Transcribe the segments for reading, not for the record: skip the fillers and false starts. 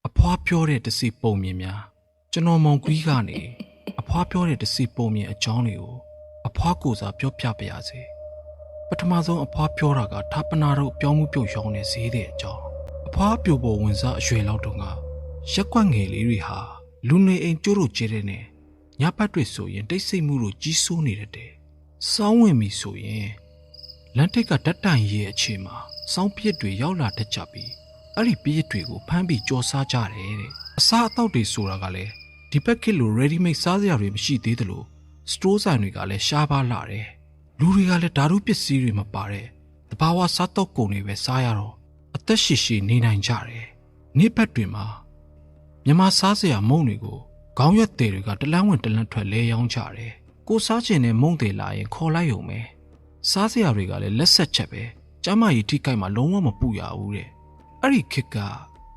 အဖွားပြောတဲ့တစီပုံမြင်များကျွန်တော်မောင်ကွီးကနေအဖွားပြောတဲ့တစီပုံမြင်အကြောင်းတွေကိုအဖွားကိုစားပြောပြပါရစေပထမဆုံးအဖွားပြောတာကထာပနာတို့ပြောင်းမှုပြုတ်ရောင်းတဲ့ဈေးတဲ့အကြောင်းအဖွားပြိုပေါ်ဝင်စားအရွယ်လောက်တုန်းကရက်ကွက်ငယ်လေးတွေဟာလူနေအိမ်ကျိုးတို့ကျဲတဲ့နဲ့ညပတ်တွေဆိုရင်တိတ်ဆိတ်မှုတို့ကြီးစိုးနေတတ်တယ်စောင်းဝင်ပြီဆိုရင်လမ်းထိပ်ကဓာတ်တိုင်ရဲ့အခြေမှာစောင်းပြစ်တွေရောက်လာတတ်ကြပြီးအဲ့ဒီပြစ်တွေကိုဖမ်းပြီးကြော်စားကြတယ်တဲ့အစားအသောက်တွေဆိုတာကလည်းဒီဘက်ခေတ်လို ready made စားစရာတွေမရှိသေးသလို store ဆိုင်တွေကလည်းရှားပါလာတယ်လူတွေကလည်းဓာတုပစ္စည်းတွေမပါတဲ့တဘာဝစားတော့ကုန်တွေပဲစားရတော့အသက်ရှည်ရှည်နေနိုင်ကြတယ်နေ့ဘက်တွေမှာမြန်မာစားစရာမုံတွေကိုခေါင်းရွက်သေးတွေကတလန်းဝင်တလန်းထွက်လဲရောင်းကြတယ်ကိုစားချင်တဲ့မုံတွေလာရင်ခေါ်လိုက်ရုံပဲစားစရာတွေကလည်းလက်ဆက်ချက်ပဲကျမကြီးထိကိုက်မှလုံးဝမပူရဘူးတဲ့အဲ့ဒီခေတ်က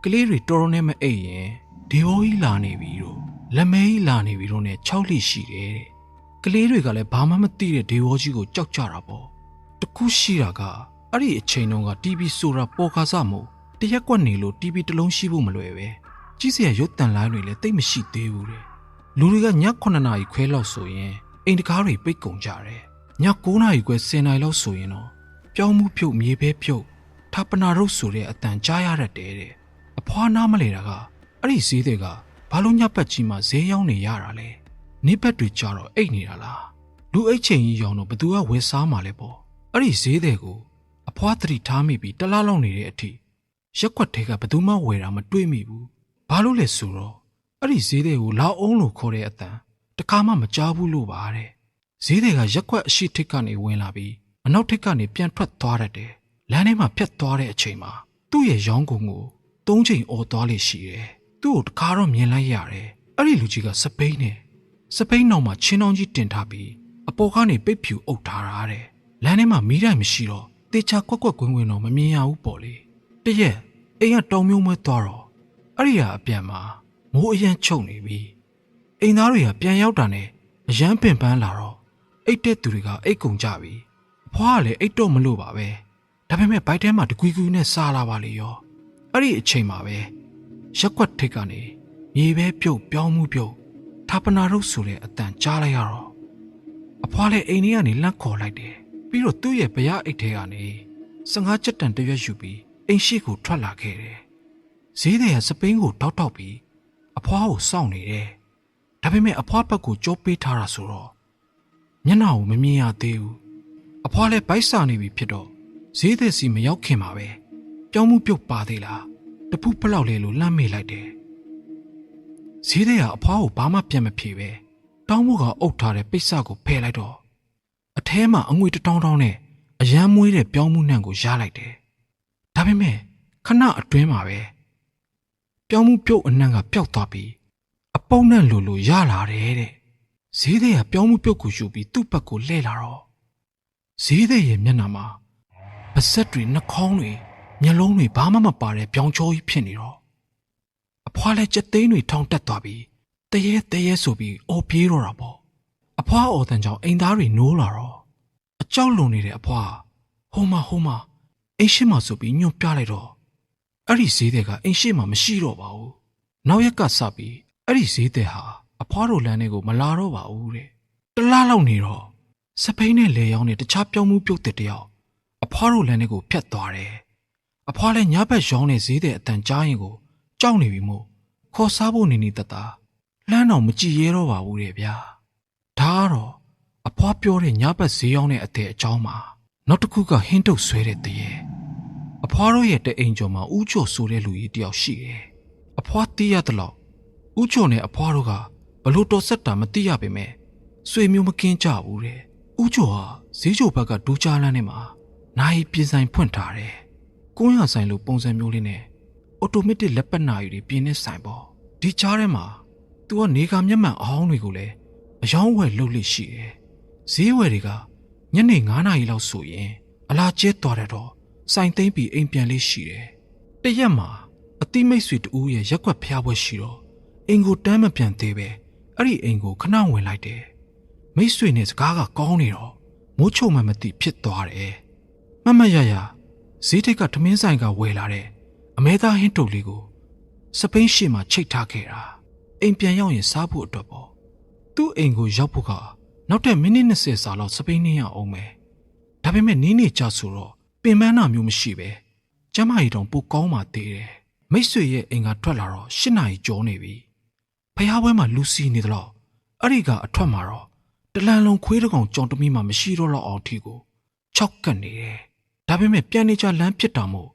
ကလေးတွေတော်တော်နဲ့မအိပ်ရင်ဒီဟိုကြီးလာနေပြီတော့လက်မဲကြီးလာနေပြီတော့နဲ့6လိရှိတယ်တဲ့ကလေးတွေကလည်းဘာမှမသိတဲ့ဒီဟိုကြီးကိုကြောက်ကြတာပေါ့တခုရှိတာကအဲ့ဒီအချိန်တုန်းက TV ဆိုတာပေါ်ကားစမို့တရက်ကွက်နေလို့ TV တစ်လုံးရှိဖို့မလွယ်ပဲကြီးစရာရုပ်တန်လိုင်းတွေလည်းတိတ်မရှိသေးဘူးတဲ့လူတွေကည9နာရီခွဲလောက်ဆိုရင်အိမ်တကားတွေပိတ်ကုန်ကြတယ်ည9နာရီခွဲ10နာရီလောက်ဆိုရင်တော့ပြောင်းမှုဖြုတ်မြေပဲဖြုတ်ထာပနာရုပ်ဆိုတဲ့အတန်ကြားရတတ်တယ်တဲ့အဖွားနားမလဲတာကအဲ့ဒီဈေးတွေကဘာလို့ညပတ်ကြီးမှဈေးရောက်နေရတာလဲနေဘက်တွေကြတော့အိတ်နေတာလားလူအိတ်ချိန်ကြီးရောင်တော့ဘသူကဝယ်စားမှာလဲပေါ့အဲ့ဒီဈေးတွေကိုအဖွားသတိထားမိပြီးတလားလောက်နေတဲ့အထိရက်ွက်ထဲကဘသူမှဝယ်တာမတွေ့မိဘူးဘာလို့လဲဆိုတော့အဲ့ဒီဈေးတွေကိုလာအောင်လို့ခေါ်တဲ့အတန်တခါမှမကြားဘူးလို့ပါတဲ့ဈေးတွေကရက်ွက်အရှိထိတ်ကနေဝင်လာပြီးအနောက်ထိတ်ကနေပြန်ထွက်သွားတတ်တယ်လမ်းထဲမှာဖြတ်သွားတဲ့အချိန်မှာသူ့ရဲ့ရောင်းကုန်ကို3ချိန်អော်သွားလိမ့်ရှိတယ်သူ့ကိုတခါတော့မြင်လိုက်ရတယ်အဲ့ဒီလူကြီးကစပိန်နဲ့စပိန်နောက်မှာချင်းတောင်ကြီးတင်ထားပြီးအပေါ်ကနေပိတ်ဖြူအုပ်ထားတာတဲ့လမ်းထဲမှာမီးတိုင်မရှိတော့တေချာကွက်ကွက်ကွင်းကွင်းတော့မမြင်ရဘူးပေါ့လေတရက်အိမ်ကတောင်မျိုးမွဲသွားတော့အဲ့ဒီဟာအပြန်မှာမိုးအရန်ချုပ်နေပြီအိမ်သားတွေကပြန်ရောက်တာနဲ့အရန်ပင်ပန်းလာတော့အိတ်တဲ့သူတွေကအိတ်ကုန်ကြပြီအဖွားကလည်းအိတ်တော့မလို့ပါပဲဒါပေမဲ့ဘိုက်ထဲမှာတကွီကွီနဲ့စားလာပါလေရောအဲ့ဒီအချိန်မှာပဲရက်ွက်ထိတ်ကနေမြေပဲပြုတ်ပြောင်းမှုပြုတ်ထာပနာရုပ်ဆိုတဲ့အတန်ကြားလိုက်ရတော့အဖွားလည်းအိမ်ထဲကနေလန့်ခေါ်လိုက်တယ်ပြီးတော့သူ့ရဲ့ဗျာအိတ်ထဲကနေ15ချက်တန်တရွက်ယူပြီးအိမ်ရှိကိုထွက်လာခဲ့တယ်ဈေးတွေကစပိန်ကိုတောက်တောက်ပြီးအဖွားကိုစောင့်နေတယ်ဒါပေမဲ့အဖွားဘက်ကိုကြောပေးထားတာဆိုတော့မျက်နှာကိုမမြင်ရသေးဘူးအဖွားလည်းဗိုက်စာနေပြီဖြစ်တော့ဈေးသက်စီမရောက်ခင်မှာပဲပြောင်းမှုပြုတ်ပါသေးလားတပူပလောက်လေလို့လှမ်းမေးလိုက်တယ်ဈေးတွေကအဖွားကိုဘာမှပြန်မဖြေပဲတောင်းမှုကအုပ်ထားတဲ့ပိတ်စကိုဖယ်လိုက်တော့အထဲမှာအငွေတောင်းတောင်းနဲ့အရန်မွေးတဲ့ပြောင်းမှုနှံကိုရလိုက်တယ်ဒါပေမဲ့ခဏအတွင်းမှာပဲပြောင်းမှုပြုတ်အနှံ့ကပျောက်သွားပြီးအပုံနဲ့လိုရလာတယ်တဲ့ဈေးတွေကပြောင်းမှုပြုတ်ကိုယူပြီးသူ့ဘက်ကိုလှည့်လာတော့ဈေးတွေရဲ့မျက်နှာမှာပါးစပ်တွေနှာခေါင်းတွေမျက်လုံးတွေဘာမှမပါတဲ့ပြောင်းချောကြီးဖြစ်နေတော့အဖွားလည်းကြက်သိန်းတွေထောင်တက်သွားပြီးတရေဆိုပြီးအော်ပြေးတော့တာပေါ့အဖွားအော်တန်ကြောင့်အိမ်သားတွေနိုးလာတော့အကြောက်လွန်နေတဲ့အဖွားဟိုမှာအိမ်ရှိမှဆိုပြီးညွန့်ပြလိုက်တော့အဲ့ဒီဈေးတွေကအိမ်ရှိမှမရှိတော့ပါဘူးနောက်ရက်ကစပြီးအဲ့ဒီဈေးတွေဟာအဖွားတို့လမ်းတွေကိုမလာတော့ပါဘူးတဲ့တလားလောက်နေတော့စပိန်နဲ့လေရောင်းနဲ့တခြားပြောင်းမှုပြုတ်တဲ့တယောက်အဖွားတို့လမ်းတွေကိုဖြတ်သွားတယ်အဖွားလည်းညဘက်ရောင်းတဲ့ဈေးတဲ့အတန်ကြားရင်ကိုကြောက်နေပြီမို့ခေါ်စားဖို့နေတတာလမ်းတော်မကြည့်ရဲတော့ပါဘူးတဲ့ဗျာဒါကတော့အဖွားပြောတဲ့ညဘက်ဈေးရောင်းတဲ့အတဲ့အကြောင်းမှာနောက်တစ်ခုကဟင်းတုပ်ဆွဲတဲ့တရေအဖွားတို့ရဲ့တအိမ်ကျော်မှာဦးကျော်ဆိုတဲ့လူကြီးတယောက်ရှိတယ်အဖွားသိရတဲ့လောက်ဦးကျော်နဲ့အဖွားတို့ကဘလို့တော်ဆက်တာမသိရပေမဲ့ဆွေမျိုးမကင်းကြဘူးတဲ့ဦးကျော်ဟာဈေးချိုဘက်ကဒူးချလန်းထဲမှာနိုင်ပြင်ဆိုင်ဖွင့်ထားတယ်ကုန်းရဆိုင်လိုပုံစံမျိုးလေးနဲ့အော်တိုမက်တစ်လက်ပတ်နာရီတွေပြင်းနေဆိုင်ပေါ့ဒီချားထဲမှာသူကနေကမျက်မှန်အဟောင်းတွေကိုလည်းအယောင်းဝယ်လုပ်လို့ရှိတယ်ဈေးဝယ်တွေကညနေ9နာရီလောက်ဆိုရင်အလားကျဲသွားတဲ့တော့စိုင်သိမ့်ပြီးအိမ်ပြန်လေးရှိတယ်တရက်မှာအတိမိတ်ဆွေတူရဲ့ရက်ွက်ဖျားပွဲရှိတော့အိမ်ကိုတန်းမပြန်သေးပဲအဲ့ဒီအိမ်ကိုခဏဝင်လိုက်တယ်မိတ်ဆွေနဲ့စကားကကောင်းနေတော့မိုးချုံမှမသိဖြစ်သွားတယ်မမရဈေးထိတ်ကထမင်းဆိုင်ကဝယ်လာတဲ့အမဲသားဟင်းတုပ်လေးကို စပိန်ရှေ့မှာချိတ်ထားခဲ့တာအိမ်ပြန်ရောက်ရင်စားဖို့အတွက်ပေါ့သူ့အိမ်ကိုရောက်ဖို့ကနောက်ထပ်မိနစ်20စာလောက်စပိန်နေရအောင်မယ်ဒါပေမဲ့နီးနေကြဆိုတော့ပင်ပန်းတာမျိုးမရှိပဲကျမကြီးတောင်ပိုကောင်းမှသေးတယ်မိတ်ဆွေရဲ့အိမ်ကထွက်လာတော့8နာရီကျော်နေပြီဖះပွဲမှာလူစီနေသလောက်အဲ့ဒီကအထွက်မှာတော့တလန်လုံးခွေးတကောင်ကြောင်တမီမှမရှိတော့တော့အောင်ထီကို6ကတ်နေတယ်ဒါပေမဲ့ပြန်နေကြလမ်းဖြစ်တာမို့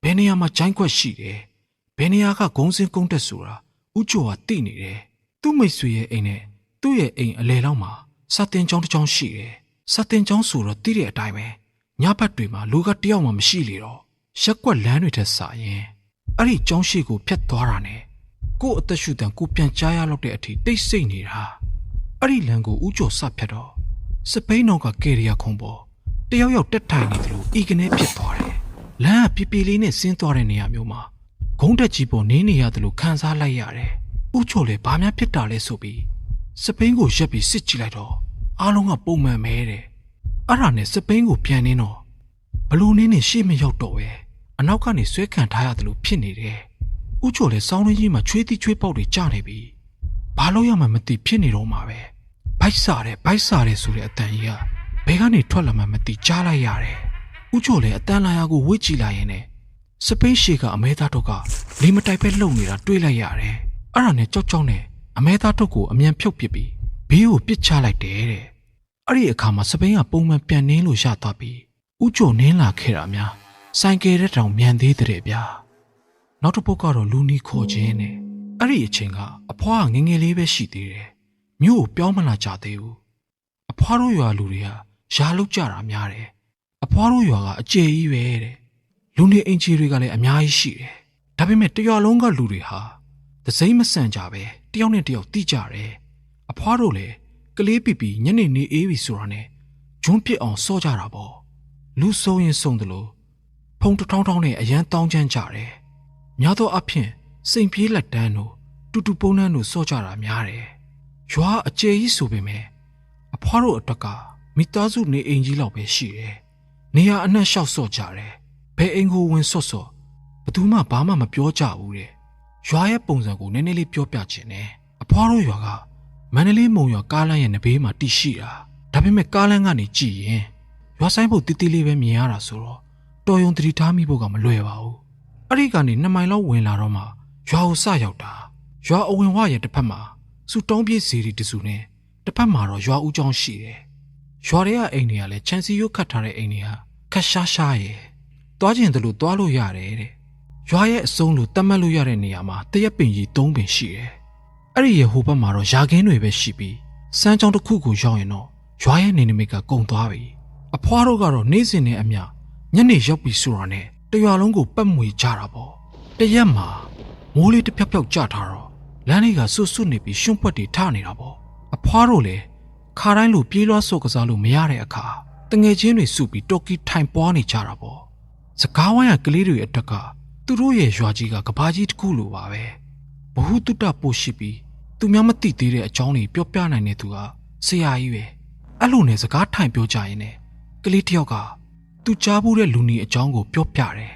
ဘယ်နေရာမှာဂျိုင်းခွက်ရှိတယ်ဘယ်နေရာကဂုံးစင်းကုန်းတက်ဆိုတာဥကျော်ကသိနေတယ်သူ့မိတ်ဆွေရဲ့အိမ်နဲ့သူ့ရဲ့အိမ်အလဲလောက်မှာစာတင်ကျောင်းတစ်ကျောင်းရှိတယ်စာတင်ကျောင်းဆိုတော့သိတဲ့အတိုင်းပဲညဘက်တွေမှာလူကတယောက်မှမရှိလေတော့ရက်ကွက်လမ်းတွေထက်စာရင်အဲ့ဒီကျောင်းရှိကိုဖျက်သွားတာနဲ့ကို့အသက်ရှူတန်ကိုပြန်ကြားရလောက်တဲ့အထိတိတ်ဆိတ်နေတာအဲ့ဒီလမ်းကိုဥကျော်စဖြတ်တော့စပိန်နောက်ကကေရီယာခုံပေါ်တယောက်ယောက်တက်ထိုင်နေတယ်လို့ဤကနေဖြစ်သွားတယ်လမ်းကပြပြလေးနဲ့ဆင်းသွားတဲ့နေရာမျိုးမှာဂုံးတက်ကြီးပေါ်နေနေရတယ်လို့ခံစားလိုက်ရတယ်ဥကျော်လည်းဘာများဖြစ်တာလဲဆိုပြီးစပိန်ကိုရက်ပြီးစစ်ကြည့်လိုက်တော့အားလုံးကပုံမှန်ပဲတဲ့အဲ့ဒါနဲ့စပိန်ကိုပြန်နေတော့ဘလူးနင်းနဲ့ရှေ့မရောက်တော့ပဲအနောက်ကနေဆွဲခံထားရတယ်လို့ဖြစ်နေတယ်ဥကျော်လည်းစောင်းရင်းကြီးမှာချွေးတိချွေးပေါက်တွေကျနေပြီဘာလို့ရမှမသိဖြစ်နေတော့မှာပဲဘိုက်စားတယ်ဆိုတဲ့အတန်ကြီးကဘယ်ကနေထွက်လာမှမသိကြားလိုက်ရတယ်ဥကျော်လည်းအတန်လာရကိုဝှေ့ကြည့်လိုက်ရင်စပိန်ရှေကအမဲသားတို့ကလေမတိုက်ပဲလှုပ်နေတာတွေးလိုက်ရတယ်အဲ့ဒါနဲ့ကြောက်နဲ့အမဲသားတို့ကိုအမြန်ဖြုတ်ပစ်ပြီးဘေးကိုပစ်ချလိုက်တယ်တဲ့အဲ့ဒီအခါမှာစပိန်ကပုံမှန်ပြန်နင်းလို့ရသွားပြီးဥကျော်နင်းလာခဲ့တာများဆိုင်ကယ်တဲ့တောင်မြန်သေးတဲ့ဗျာနောက်တစ်ပုတ်ကတော့လူနီခေါ်ခြင်းနဲ့အဲ့ဒီအချိန်ကအဖွားငငယ်လေးပဲရှိသေးတယ်မြို့ကိုပြောင်းမလာကြသေးဘူးအဖွားတို့ရွာလူတွေကယာလုတ်ကြတာများတယ်အဖွားတို့ရွာကအကျယ်ကြီးပဲတဲ့လူနေအင်ချီတွေကလည်းအများကြီးရှိတယ်ဒါပေမဲ့တရွာလုံးကလူတွေဟာသစိမ့်မဆန်ကြပဲတယောက်နဲ့တယောက်တိကြတယ်အဖွားတို့လည်းကလေးပီပီညနေနေအေးပြီဆိုတာနဲ့ဂျွန်းပစ်အောင်စော့ကြတာပေါ့လူဆိုးရင်စုံတယ်လို့ဖုံထောင်းနဲ့အရန်တောင်းချမ်းကြတယ်များသောအားဖြင့်စိန်ပြေးလက်တန်းတို့တူတူပုံနှန်းတို့စော့ကြတာများတယ်ရွာအကျယ်ကြီးဆိုပေမဲ့အဖွားတို့အတွက်ကမိသားစုနေအိမ်ကြီးလောက်ပဲရှိတယ်နေရာအနှံ့လျှောက်စော့ကြတယ်ဘယ်အိမ်ကိုဝင်စော့စော့ဘသူမှဘာမှမပြောကြဘူးတဲ့ရွာရဲ့ပုံစံကိုနည်းနည်းလေးပြောပြခြင်းနဲ့အဖွားတို့ရွာကမန္တလေးမုံရွာကားလမ်းရဲ့နဘေးမှာတည်ရှိတာဒါပေမဲ့ကားလမ်းကနေကြည့်ရင်ရွာဆိုင်ဖို့တီးတီးလေးပဲမြင်ရတာဆိုတော့တော်ယုံတတိထားမိဖို့ကမလွယ်ပါဘူးအဲ့ဒီကနေ2မိုင်လောက်ဝင်လာတော့မှရွာကိုစရောက်တာရွာအဝင်ဝရဲ့တစ်ဖက်မှာစူတောင်းပြေးစီရီတစုနဲ့တစ်ဖက်မှာတော့ရွာဦးကျောင်းရှိတယ်ရွာတွေကအိမ်တွေကလည်းချန်စီရုပ်ခတ်ထားတဲ့အိမ်တွေဟာခက်ရှားရှားရဲ့တွားကျင်တယ်လို့တွားလို့ရတယ်တဲ့ရွာရဲ့အစုံလို့တတ်မှတ်လို့ရတဲ့နေရာမှာတရက်ပင်ကြီး3ပင်ရှိတယ်အဲ့ဒီရဲ့ဟိုဘက်မှာတော့ယာကင်းတွေပဲရှိပြီးစမ်းကြောင်းတစ်ခုကိုရောက်ရင်တော့ရွာရဲ့နေနမိတ်ကကုန်သွားပြီအဖွားတို့ကတော့နေ့စဉ်နဲ့အမျှညနေရောက်ပြီဆိုတာနဲ့တရွာလုံးကိုပတ်မွေကြတာပေါ့တရက်မှာမိုးလေးတစ်ဖြောက်ဖြောက်ကျထားတော့လမ်းလေးကဆွတ်ဆွတ်နေပြီးရှွန့်ပွက်တွေထနေတာပေါ့အဖွားတို့လည်းခါတိုင်းလိုပြေးလွှားစော့ကစားလို့မရတဲ့အခါတငယ်ချင်းတွေစုပြီးတော်ကီထိုင်ပွားနေကြတာပေါ့စကားဝိုင်းကကလေးတွေအတွက်ကသူတို့ရဲ့ရွာကြီးကကဘာကြီးတစ်ခုလိုပါပဲဘ ဟူတုတပို့ရှိပြီးသူများမသိသေးတဲ့အကြောင်းတွေပြောပြနိုင်တဲ့သူကဆရာကြီးပဲအဲ့လိုနဲ့စကားထိုင်ပြောကြရင်လည်းကလေးတယောက်ကသူကြားဘူးတဲ့လူနီအကြောင်းကိုပြောပြတယ်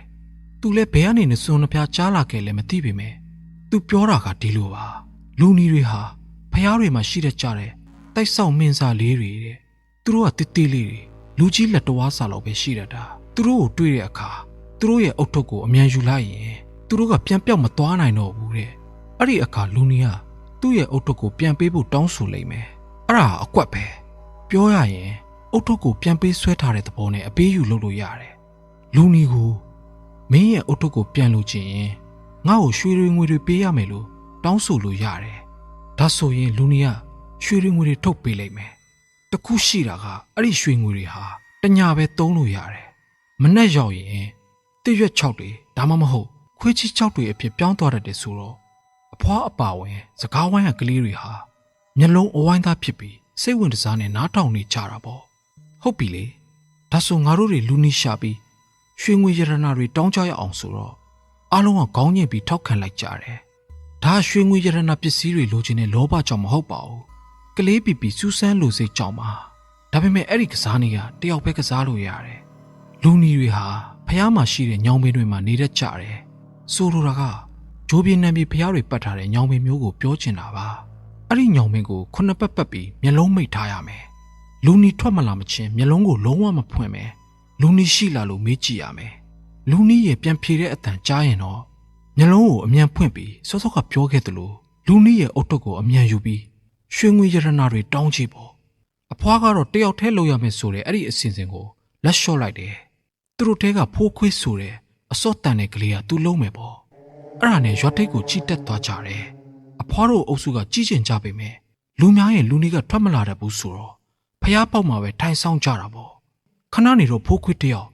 သူလည်းဘယ်ကနေစွန်းနှပြကြားလာခဲ့လဲမသိပေမဲ့သူပြောတာကဒီလိုပါလူနီတွေဟာဖျားတွေမှာရှိတဲ့ကြတဲ့တိုက်ဆောက်မင်းစားလေးတွေတဲ့သူတို့ကတိတိလေးတွေလူကြီးလက်တော်စားလောက်ပဲရှိတတ်တာသူတို့ကိုတွေ့တဲ့အခါသူတို့ရဲ့အုတ်ထုပ်ကိုအမြန်ယူလိုက်ရင်သူတို့ကပြန်ပြောက်မသွားနိုင်တော့ဘူးတဲ့အဲ့ဒီအခါလူနီကသူ့ရဲ့အုတ်ထုပ်ကိုပြန်ပေးဖို့တောင်းဆိုလိုက်မယ်အဲ့ဒါအကွက်ပဲပြောရရင်အုတ်ထုပ်ကိုပြန်ပေးဆွဲထားတဲ့သဘောနဲ့အပေးယူလုပ်လို့ရတယ်လူနီကိုမင်းရဲ့အုတ်ထုပ်ကိုပြန်လို့ချင်ရင်ငါ့ကိုရွှေတွေငွေတွေပေးရမယ်လို့တောင်းဆိုလို့ရတယ်ဒါဆိုရင်လူနီကရွှေတွေငွေတွေထုတ်ပေးလိုက်မယ်တခုရှိတာကအဲ့ဒီရွှေငွေတွေဟာတညာပဲသုံးလို့ရတယ်မနဲ့ရောက်ရင်တရွက်6တွေဒါမှမဟုတ်ခွေးချီ6တွေအဖြစ်ပြောင်းသွားတတ်တယ်ဆိုတော့အဖွားအပါဝင်စကားဝိုင်းကကလေးတွေဟာမျက်လုံးအဝိုင်းသားဖြစ်ပြီးစိတ်ဝင်စားနဲ့နားထောင်နေကြတာပေါ့ဟုတ်ပြီလေဒါဆိုငါတို့တွေလူနီရှာပြီးရွှေငွေရတနာတွေတောင်းကြရအောင်ဆိုတော့အားလုံးကခေါင်းညှိပြီးထောက်ခံလိုက်ကြတယ်ဒါရွှေငွေရတနာပစ္စည်းတွေလိုချင်တဲ့လောဘကြောင့်မဟုတ်ပါဘူးကလေးပီပီစူးစမ်းလိုစိတ်ကြောင့်ပါဒါပေမဲ့အဲ့ဒီကစားနေကတယောက်ပဲကစားလို့ရတယ်လူနီတွေဟာဖျားမှာရှိတဲ့ညောင်ပင်တွေမှာနေတတ်ကြတယ်ဆိုလိုတာက ဂျိုးပြင်းနှံပြီးဖျားတွေပတ်ထားတဲ့ညောင်ပင်မျိုးကိုပြောချင်တာပါအဲ့ဒီညောင်ပင်ကိုခုနှစ်ပတ်ပတ်ပြီးမျက်လုံးမိတ်ထားရမယ်လူနီထွက်မလာမချင်းမျက်လုံးကိုလုံးဝမဖွင့်မယ်လူနီရှိလာလို့မေးကြည့်ရမယ်လူနီရဲ့ပြန်ဖြေတဲ့အတန်ကြားရင်တော့မျက်လုံးကိုအမြန်ဖွင့်ပြီးစောစောကပြောခဲ့သလိုလူနီရဲ့အုတ်တုတ်ကိုအမြန်ယူပြီးရွှေငွေရတနာတွေတောင်းကြည့်ပေါ့အဖွားကတော့တယောက်တည်းလုပ်ရမယ်ဆိုတဲ့အဲ့ဒီအစီအစဉ်ကိုလက်လျှော့လိုက်တယ်သူတို့တဲကဖိုးခွေးဆိုတဲ့အစော့တန်တဲ့ကလေးကသူ့လုံးမယ်ပေါ့အဲ့ဒါနဲ့ရွာထိပ်ကိုကြီးတက်သွားကြတယ်အဖွားတို့အုပ်စုကကြီးကျင်ကြပေမဲ့လူများရဲ့လူနီကထွက်မလာတတ်ဘူးဆိုတော့ဖျားပေါက်မှာပဲထိုင်ဆောင်ကြတာပေါ့ခဏနေတော့ဖိုးခွေးတယောက်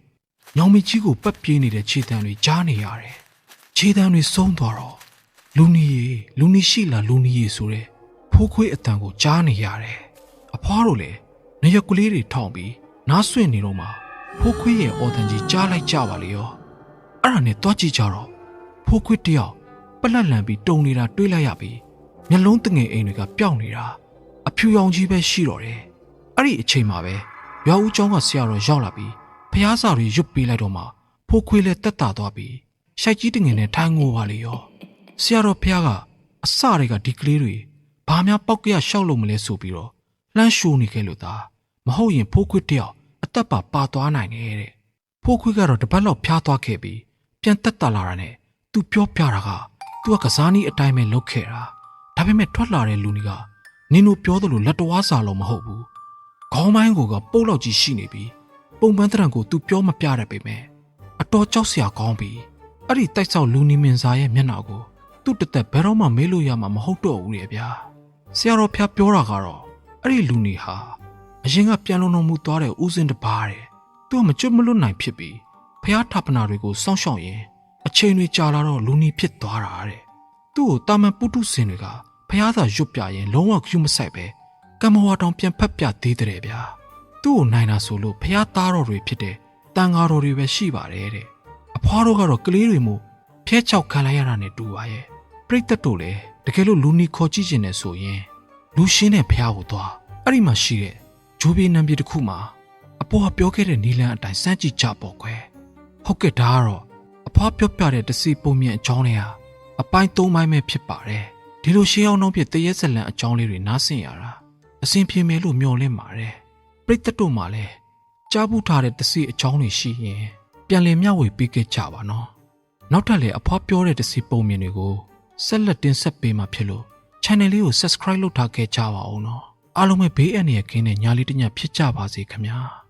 ညောင်မကြီးကိုပတ်ပြေးနေတဲ့ခြေတံတွေကြားနေရတယ်ခြေတံတွေဆုံးသွားတော့လူနီရှိလာလူနီရေဆိုတဲ့ဖိုးခွေးအတန်ကိုကြားနေရတယ်အဖွားတို့လည်းနေရက်ကလေးတွေထောင်ပြီးနားဆွင့်နေတော့မှဖိုးခွေးရဲ့အော်တန်ကြီးကြားလိုက်ကြပါလေရောအဲ့ဒါနဲ့တွားကြည့်ကြတော့ဖိုးခွေးတယောက်ပလက်လန်ပြီးတုံနေတာတွေးလိုက်ရပြီးမျက်လုံးတငယ်အိမ်တွေကပျောက်နေတာအဖြူရောင်ကြီးပဲရှိတော့တယ်အဲ့ဒီအချိန်မှာပဲရွာဦးကျောင်းကဆရာတော်ရောက်လာပြီးဖျားစာတွေရွတ်ပေးလိုက်တော့မှဖိုးခွေးလည်းတက်တာသွားပြီးရှိုက်ကြီးတငယ်နဲ့ထိုင်ငိုပါလေရောဆရာတော်ဖျားကအစတွေကဒီကလေးတွေဘာများပောက်ကရရှောက်လို့မလဲဆိုပြီးတော့လှမ်းရှိုးနေခဲ့လို့သာမဟုတ်ရင်ဖိုးခွေးတယောက်အသက်ပါသွားနိုင်တဲ့ဖိုးခွေးကတော့တပတ်လောက်ဖျားသွားခဲ့ပြီးပြန်တက်တာလာတာနဲ့သူပြောပြတာကသူကစားနီးအတိုင်းပဲလုပ်ခဲ့တာဒါပေမဲ့ထွက်လာတဲ့လူတွေကနင်တို့ပြောသလိုလက်တော်စာလုံးမဟုတ်ဘူးခေါင်းပိုင်းကပုတ်လောက်ကြီးရှိနေပြီးပုံပန်းတရံကိုသူပြောမပြတတ်ပေမဲ့အတော်ကြောက်စရာကောင်းပြီးအဲ့ဒီတိုက်ဆောက်လူနီမင်စာရဲ့မျက်နှာကိုသူ့တသက်ဘယ်တော့မှမေးလို့ရမှာမဟုတ်တော့ဘူးလေဗျာဆရာတော်ဖျားပြောတာကတော့အဲ့ဒီလူနီဟာအရင်ကပြန်လုံတော်မူသွားတဲ့ဦးစင်တပါးတဲ့သူကမကျွတ်မလွတ်နိုင်ဖြစ်ပြီးဖျားထာပနာတွေကိုစောင့်ရှောက်ရင်အချိန်တွေကြာလာတော့လူနီဖြစ်သွားတာတဲ့သူ့ကိုတာမန်ပုတုစင်တွေကဖျားသာရွတ်ပြရင်လုံးဝကျူးမဆိုင်ပဲကမ္မဝါတောင်ပြန်ဖက်ပြသေးတဲ့ဗျာသူ့ကိုနိုင်တာဆိုလို့ဖျားသားတော်တွေဖြစ်တဲ့တန်ဃာတော်တွေပဲရှိပါတယ်တဲ့အဖွားတို့ကတော့ကလေးတွေမို့ဖျဲချောက်ခံလိုက်ရတာနဲ့တူပါရဲ့ပြိတ္တတို့လည်းတကယ်လို့လူနီခေါ်ကြည့်ကျင်နေဆိုရင်လူရှင်းတဲ့ဖျားကိုသွားအဲ့ဒီမှာရှိတဲ့ဂျိုးပြေးနံပြေတစ်ခုမှာအပေါ်ကပြောခဲ့တဲ့နီလန်အတိုင်းစမ်းကြည့်ကြပေါ့ကွယ်ဟုတ်ကဲ့ဒါကတော့အဖွားပြောပြတဲ့တစီပုံမြင့်အကြောင်းတွေဟာအပိုင်း၃ပိုင်းပဲဖြစ်ပါတယ်ဒီလိုရှင်းအောင်နှောင်းပြတရဲဇလန်အကြောင်းလေးတွေနားဆင်ရတာအစဉ်ပြေမယ်လို့မျှော်လင့်ပါတယ်ပြိတ္တတို့မှလည်းကြားဘူးထားတဲ့တစီအကြောင်းတွေရှိရင်ပြန်လည်မျှဝေပေးခဲ့ကြပါနော်နောက်ထပ်လည်းအဖွားပြောတဲ့တစီပုံမြင့်တွေကိုဆက်လက်တင်ဆက်ပေးမှာဖြစ်လို့ channel လေးကို subscribe လုပ်ထားခဲ့ကြပါဦးနော်အားလုံးပဲဘေးအန္တရာယ်ကင်းတဲ့ညာလေးတစ်ညဖြစ်ကြပါစေခင်ဗျာ